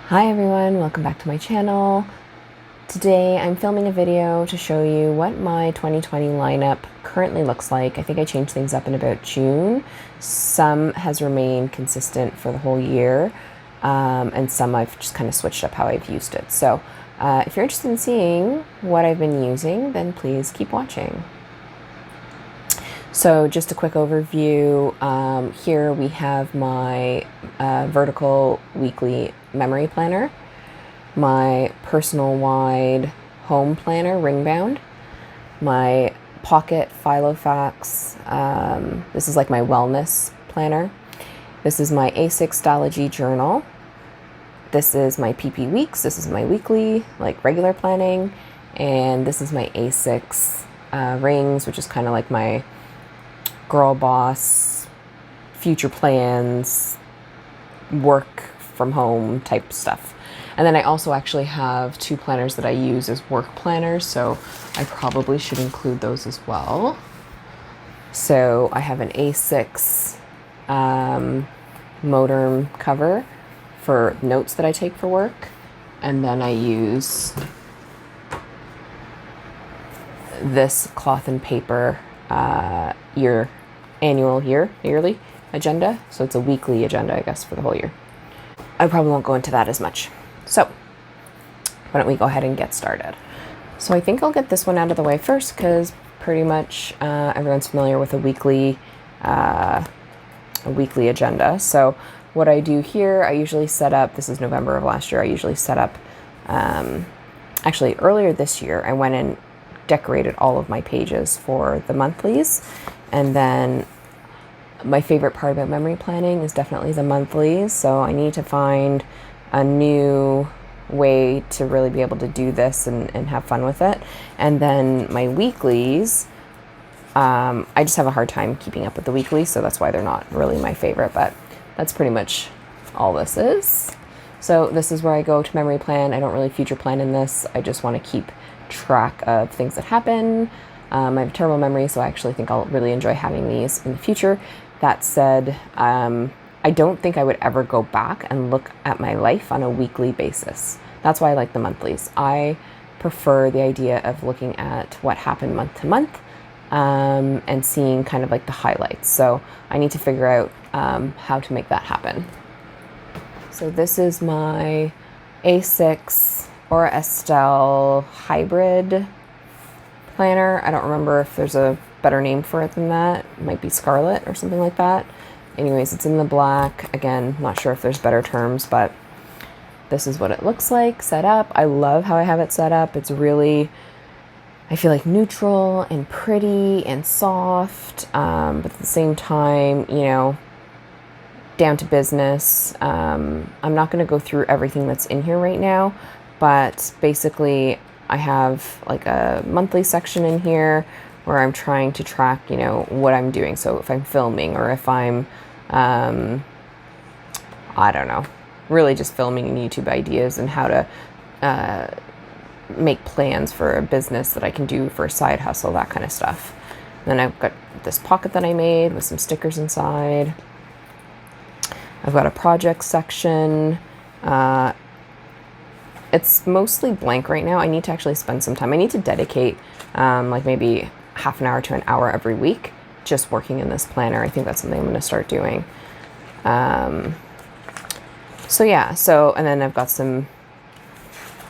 Hi everyone, welcome back to my channel. Today I'm filming a video to show you what my 2020 lineup currently looks like. I think I changed things up in about June. Some has remained consistent for the whole year, and some I've just kind of switched up how I've used it. So if you're interested in seeing what I've been using, then please keep watching. So just a quick overview. Here we have my vertical weekly memory planner, my personal wide home planner, ring bound, my pocket Filofax. This is like my wellness planner. This is my A6 Stalogy journal. This is my ppweeks. This is my weekly, like regular planning. And this is my A6 rings, which is kind of like my girl boss, future plans, work from home type stuff. And then I also actually have two planners that I use as work planners, so I probably should include those as well. So I have an A6 Modern cover for notes that I take for work, and then I use this cloth and paper yearly agenda. So it's a weekly agenda, I guess, for the whole year. I probably won't go into that as much. So why don't we go ahead and get started? So I think I'll get this one out of the way first because pretty much everyone's familiar with a weekly agenda. So what I do here, I usually set up, this is November of last year, I usually set up, actually earlier this year, I went and decorated all of my pages for the monthlies. And then my favorite part about memory planning is definitely the monthlies. So I need to find a new way to really be able to do this and have fun with it. And then my weeklies, I just have a hard time keeping up with the weeklies, so that's why they're not really my favorite, but that's pretty much all this is. So this is where I go to memory plan. I don't really future plan in this. I just want to keep track of things that happen. I have terrible memory, so I actually think I'll really enjoy having these in the future. That said, I don't think I would ever go back and look at my life on a weekly basis. That's why I like the monthlies. I prefer the idea of looking at what happened month to month, and seeing kind of like the highlights. So I need to figure out how to make that happen. So this is my A6 or Estelle hybrid planner. I don't remember if there's a better name for it than that. It might be Scarlet or something like that. Anyways, it's in the black. Again, not sure if there's better terms, but this is what it looks like set up. I love how I have it set up. It's really, I feel like neutral and pretty and soft, but at the same time, you know, down to business. I'm not going to go through everything that's in here right now, but basically I have like a monthly section in here where I'm trying to track, you know, what I'm doing. So if I'm filming or if I'm, I don't know, really just filming YouTube ideas and how to make plans for a business that I can do for a side hustle, that kind of stuff. And then I've got this pocket that I made with some stickers inside. I've got a project section. It's mostly blank right now. I need to actually spend some time. I need to dedicate like maybe half an hour to an hour every week just working in this planner. I think that's something I'm going to start doing. So yeah, and then I've got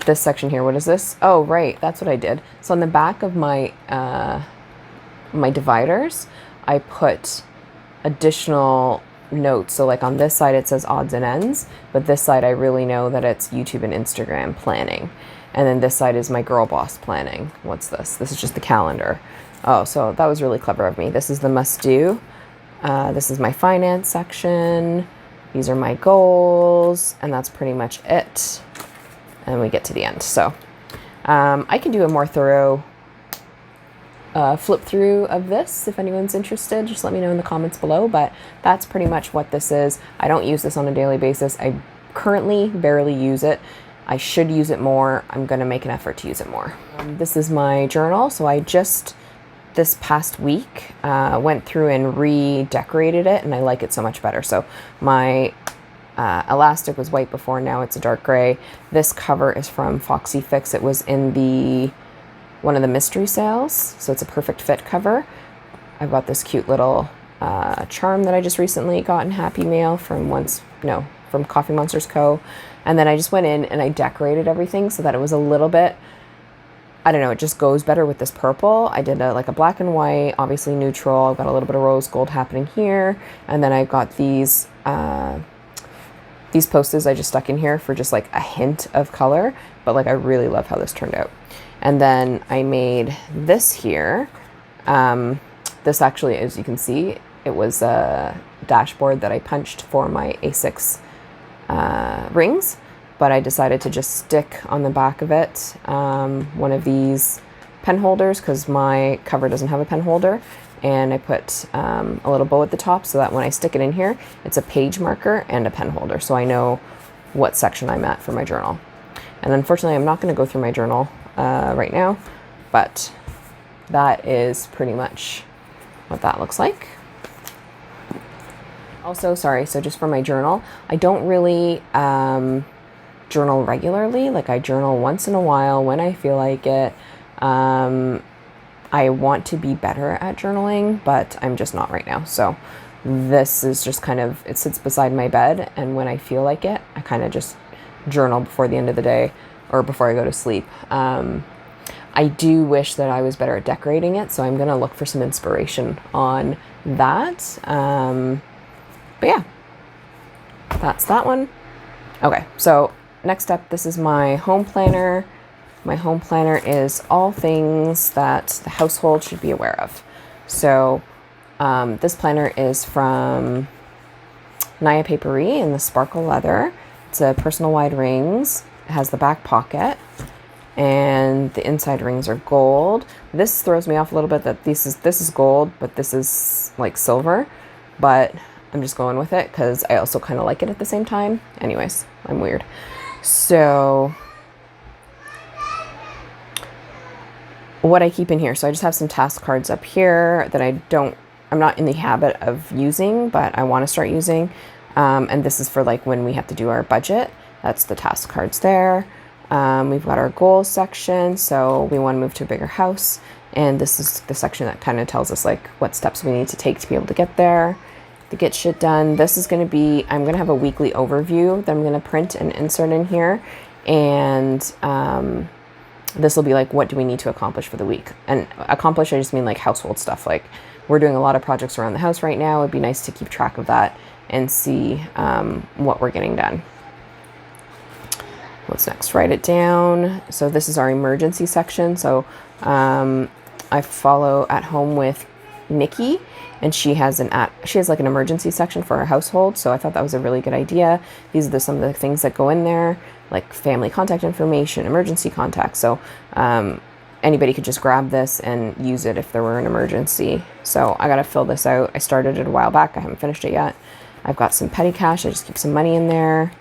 this section here. What is this? Oh, right. That's what I did. So on the back of my, my dividers, I put additional notes. So like on this side, it says odds and ends, but this side, I really know that it's YouTube and Instagram planning. And then this side is my girl boss planning. What's this? This is just the calendar. Oh, so that was really clever of me. This is the must do. This is my finance section. These are my goals, and that's pretty much it. And we get to the end. So I can do a more thorough flip through of this if anyone's interested. Just let me know in the comments below, but that's pretty much what this is. I don't use this on a daily basis. I currently barely use it. I should use it more. I'm going to make an effort to use it more. This is my journal. So I just this past week went through and redecorated it, and I like it so much better. So my elastic was white before, now it's a dark gray. This cover is from Foxyfix. It was in one of the mystery sales, so it's a perfect fit cover. I've got this cute little charm that I just recently got in Happy Mail from Coffee Monsters Co. And then I just went in and I decorated everything so that it was a little bit, I don't know, it just goes better with this purple. I did like a black and white, obviously neutral. I've got a little bit of rose gold happening here. And then I've got these posters I just stuck in here for just like a hint of color. But like I really love how this turned out. And then I made this here. This actually, as you can see, it was a dashboard that I punched for my A6 rings, but I decided to just stick on the back of it one of these pen holders because my cover doesn't have a pen holder, and I put a little bow at the top so that when I stick it in here, it's a page marker and a pen holder, so I know what section I'm at for my journal. And unfortunately, I'm not going to go through my journal right now, but that is pretty much what that looks like. Also, sorry, so just for my journal, I don't really journal regularly. Like I journal once in a while when I feel like it. I want to be better at journaling, but I'm just not right now. So this is just kind of, it sits beside my bed, and when I feel like it, I kind of just journal before the end of the day or before I go to sleep. I do wish that I was better at decorating it, so I'm going to look for some inspiration on that. But yeah, that's that one. Okay, so next up, this is my home planner. My home planner is all things that the household should be aware of. So this planner is from Nayapaperie in the sparkle leather. It's a personal wide rings. It has the back pocket, and the inside rings are gold. This throws me off a little bit that this is gold, but this is like silver, but I'm just going with it because I also kind of like it at the same time. Anyways, I'm weird. So what I keep in here, so I just have some task cards up here that I'm not in the habit of using, but I want to start using. And this is for like when we have to do our budget. That's the task cards there. We've got our goals section, so we want to move to a bigger house, and this is the section that kind of tells us like what steps we need to take to be able to get there, to get shit done. This is going to be, I'm going to have a weekly overview that I'm going to print and insert in here, and this will be like, what do we need to accomplish for the week? And accomplish, I just mean like household stuff. Like we're doing a lot of projects around the house right now. It'd be nice to keep track of that and see what we're getting done. What's next? Write it down. So this is our emergency section. So I follow At Home with Nikki, and she has like an emergency section for our household. So I thought that was a really good idea. These are some of the things that go in there, like family contact information, emergency contacts. So anybody could just grab this and use it if there were an emergency. So I got to fill this out. I started it a while back. I haven't finished it yet. I've got some petty cash. I just keep some money in there.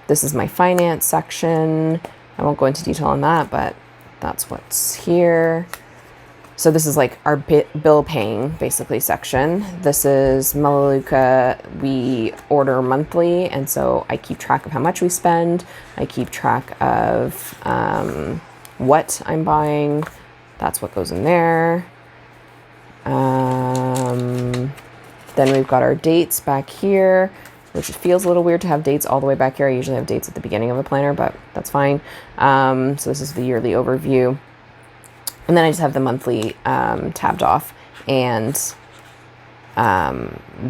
This is my finance section. I won't go into detail on that, but that's what's here. So this is like our bill paying basically section. This is Melaleuca. We order monthly, and so I keep track of how much we spend. I keep track of what I'm buying. That's what goes in there. Then we've got our dates back here, which feels a little weird to have dates all the way back here. I usually have dates at the beginning of a planner, but that's fine. So this is the yearly overview. And then I just have the monthly tabbed off. And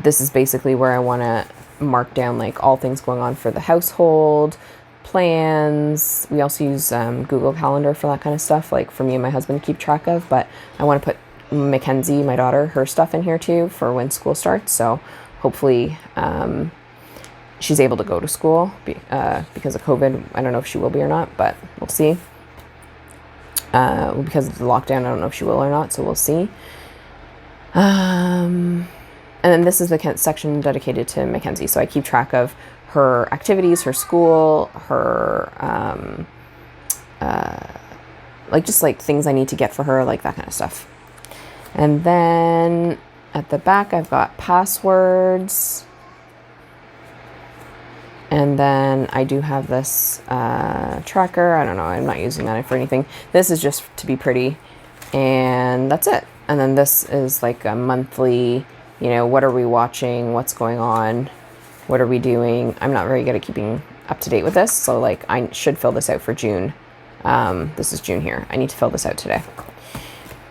this is basically where I want to mark down like all things going on for the household, plans. We also use Google Calendar for that kind of stuff, like for me and my husband to keep track of. But I want to put Mackenzie, my daughter, her stuff in here too for when school starts. So hopefully she's able to go to school because of COVID. I don't know if she will be or not, but we'll see. Because of the lockdown, I don't know if she will or not, so we'll see. And then this is the section dedicated to Mackenzie. So I keep track of her activities, her school, her like just like things I need to get for her, like that kind of stuff. And then at the back, I've got passwords. And then I do have this tracker. I don't know, I'm not using that for anything. This is just to be pretty, and that's it. And then this is like a monthly, you know, what are we watching, what's going on, what are we doing. I'm not very good at keeping up to date with this, so like I should fill this out for June. This is June here. I need to fill this out today.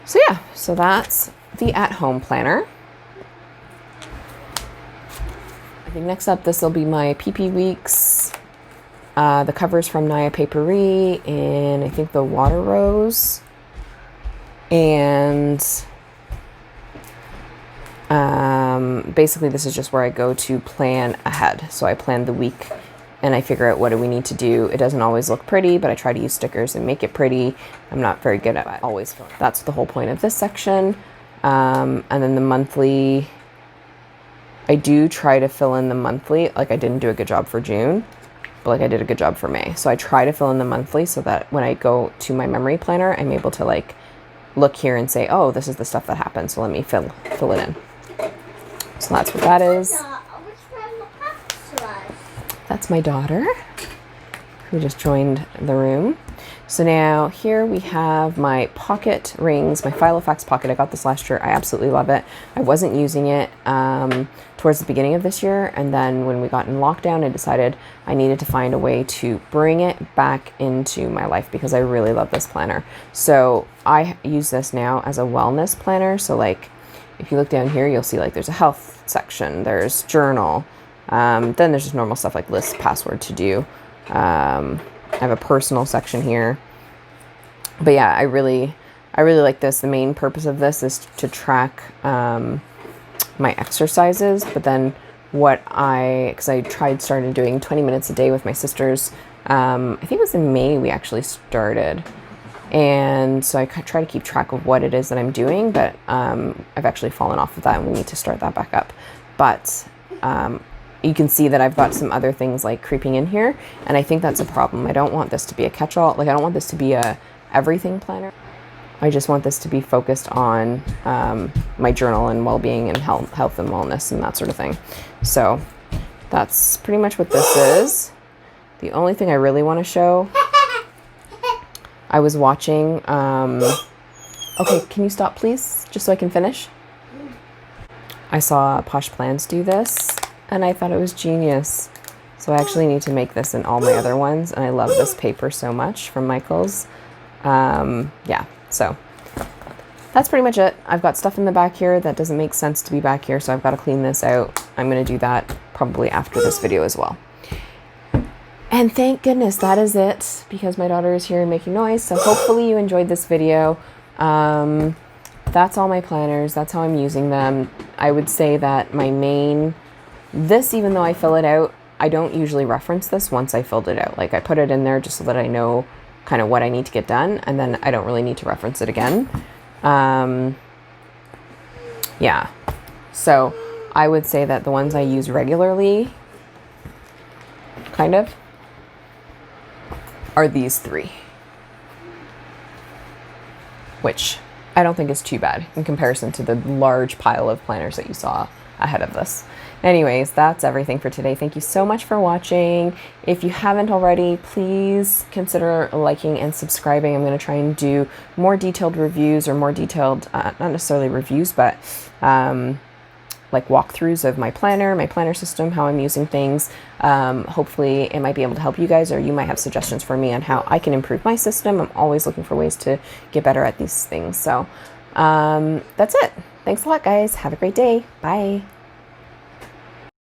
So yeah, so that's the at-home planner. I think next up, this will be my ppweeks. The cover's from Nayapaperie, and I think the water rose. And basically this is just where I go to plan ahead. So I plan the week and I figure out what do we need to do. It doesn't always look pretty, but I try to use stickers and make it pretty. I'm not very good at always filling. That's the whole point of this section. And then the monthly, I do try to fill in the monthly. Like I didn't do a good job for June, but like I did a good job for May. So I try to fill in the monthly so that when I go to my memory planner, I'm able to like look here and say, oh, this is the stuff that happened. So let me fill it in. So that's what that is. That's my daughter who just joined the room. So now here we have my pocket rings, my Filofax pocket. I got this last year. I absolutely love it. I wasn't using it towards the beginning of this year. And then when we got in lockdown, I decided I needed to find a way to bring it back into my life because I really love this planner. So I use this now as a wellness planner. So like if you look down here, you'll see like there's a health section, there's journal. Then there's just normal stuff like list, password, to do. I have a personal section here, but yeah, I really like this. The main purpose of this is to track my exercises, but then because I started doing 20 minutes a day with my sisters. I think it was in May we actually started, and so I try to keep track of what it is that I'm doing, but I've actually fallen off of that and we need to start that back up. But you can see that I've got some other things like creeping in here, and I think that's a problem. I don't want this to be a catch-all. Like I don't want this to be a everything planner. I just want this to be focused on my journal and well-being and health and wellness and that sort of thing. So that's pretty much what this is. The only thing I really want to show, I was watching, okay, can you stop please, just so I can finish? I saw Posh Plans do this, and I thought it was genius. So I actually need to make this in all my other ones, and I love this paper so much from Michaels. Yeah, so that's pretty much it. I've got stuff in the back here that doesn't make sense to be back here, so I've got to clean this out. I'm going to do that probably after this video as well. And thank goodness that is it, because my daughter is here and making noise. So hopefully you enjoyed this video. That's all my planners. That's how I'm using them. I would say that my main, even though I fill it out, I don't usually reference this once I filled it out. Like I put it in there just so that I know kind of what I need to get done, and then I don't really need to reference it again. Yeah, so I would say that the ones I use regularly, kind of, are these three, which I don't think is too bad in comparison to the large pile of planners that you saw ahead of this. Anyways, that's everything for today. Thank you so much for watching. If you haven't already, please consider liking and subscribing. I'm going to try and do more detailed reviews, or more detailed, not necessarily reviews, but like walkthroughs of my planner system, how I'm using things. Hopefully it might be able to help you guys, or you might have suggestions for me on how I can improve my system. I'm always looking for ways to get better at these things. So that's it. Thanks a lot, guys. Have a great day. Bye.